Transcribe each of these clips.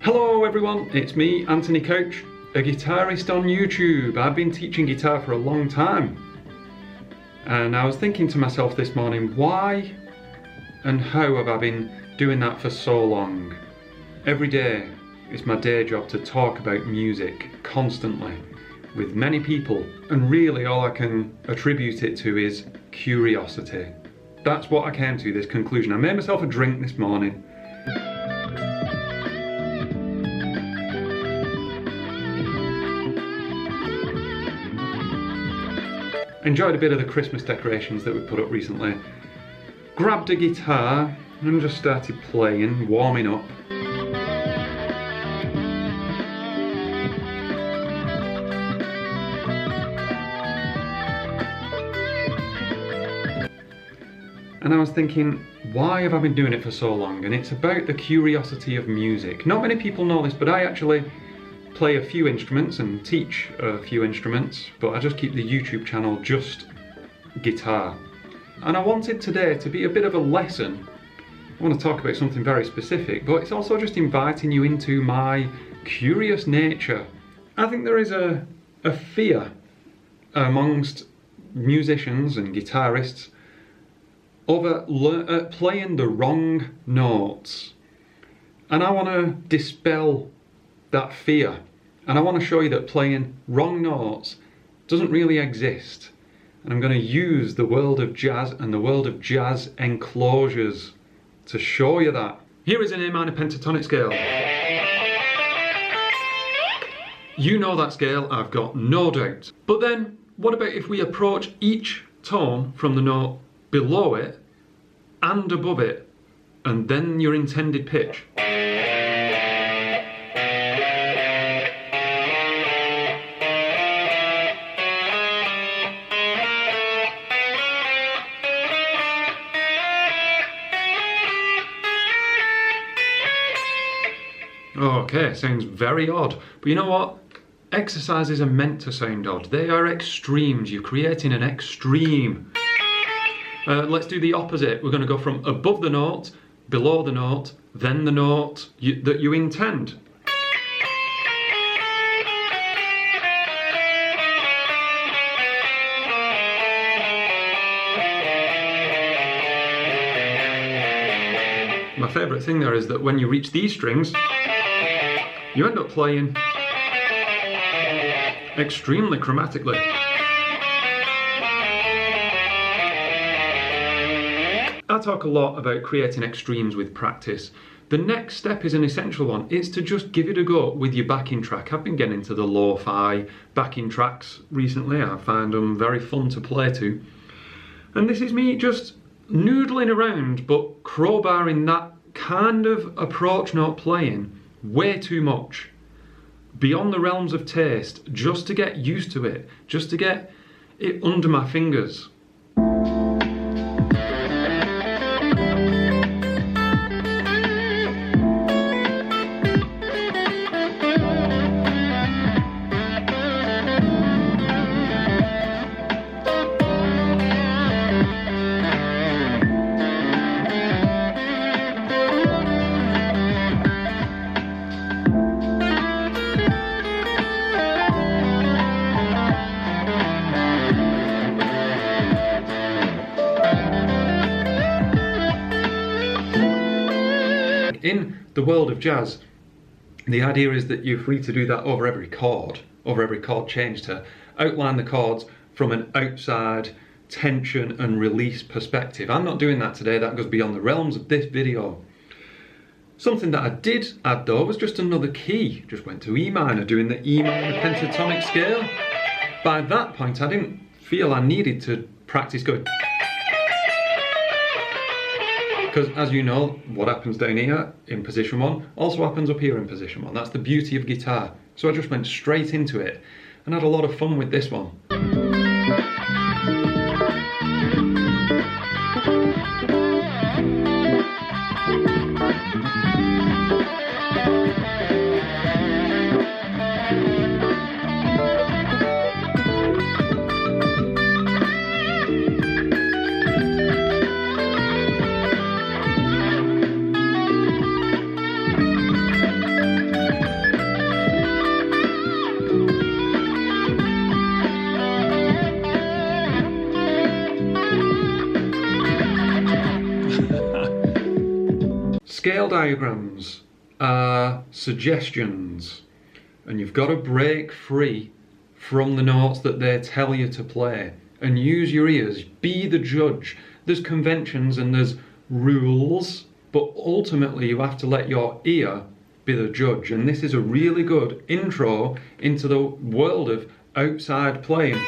Hello everyone, it's me, Anthony Couch, a guitarist on YouTube. I've been teaching guitar for a long time. And I was thinking to myself this morning, why and how have I been doing that for so long? Every day, it's my day job to talk about music, constantly, with many people. And really all I can attribute it to is curiosity. That's what I came to, this conclusion. I made myself a drink this morning. Enjoyed a bit of the Christmas decorations that we put up recently. Grabbed a guitar and just started playing, warming up. And I was thinking, why have I been doing it for so long? And it's about the curiosity of music. Not many people know this, but I actually play a few instruments and teach a few instruments, but I just keep the YouTube channel just guitar. And I wanted today to be a bit of a lesson. I want to talk about something very specific, but it's also just inviting you into my curious nature. I think there is a fear amongst musicians and guitarists over playing the wrong notes. And I want to dispel that fear, and I want to show you that playing wrong notes doesn't really exist. And I'm going to use the world of jazz and the world of jazz enclosures to show you that. Here is an A minor pentatonic scale. You know that scale, I've got no doubt. But then, what about if we approach each tone from the note below it and above it, and then your intended pitch? Okay, sounds very odd, but you know what? Exercises are meant to sound odd. They are extremes. You're creating an extreme. Let's do the opposite. We're going to go from above the note, below the note, then the note that you intend. My favourite thing there is that when you reach these strings, you end up playing extremely chromatically. I talk a lot about creating extremes with practice. The next step is an essential one. It's to just give it a go with your backing track. I've been getting into the lo-fi backing tracks recently. I find them very fun to play to. And this is me just noodling around, but crowbarring that kind of approach note playing way too much, beyond the realms of taste, just to get used to it, just to get it under my fingers. In the world of jazz, the idea is that you're free to do that over every chord change, to outline the chords from an outside tension and release perspective. I'm not doing that today. That goes beyond the realms of this video. Something that I did add though was just another key. Just went to E minor, doing the E minor pentatonic scale. By that point I didn't feel I needed to practice going, because as you know, what happens down here in position 1 also happens up here in position 1. That's the beauty of guitar. So I just went straight into it and had a lot of fun with this one. Scale diagrams are suggestions, and you've got to break free from the notes that they tell you to play and use your ears. Be the judge. There's conventions and there's rules, but ultimately you have to let your ear be the judge, and this is a really good intro into the world of outside playing.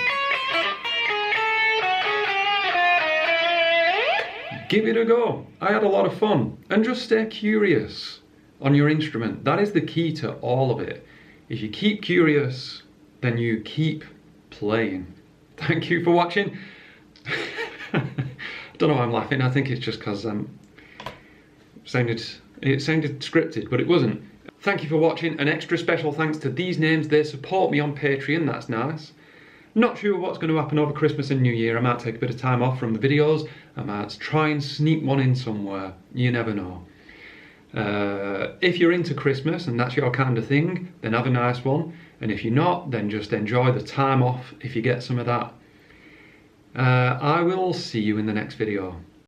Give it a go. I had a lot of fun, and just stay curious on your instrument. That is the key to all of it. If you keep curious, then you keep playing. Thank you for watching. I don't know why I'm laughing. I think it's just because it sounded scripted, but it wasn't. Thank you for watching. An extra special thanks to these names. They support me on Patreon. That's nice. Not sure what's going to happen over Christmas and New Year. I might take a bit of time off from the videos. I might try and sneak one in somewhere. You never know. If you're into Christmas and that's your kind of thing, then have a nice one. And if you're not, then just enjoy the time off if you get some of that. I will see you in the next video.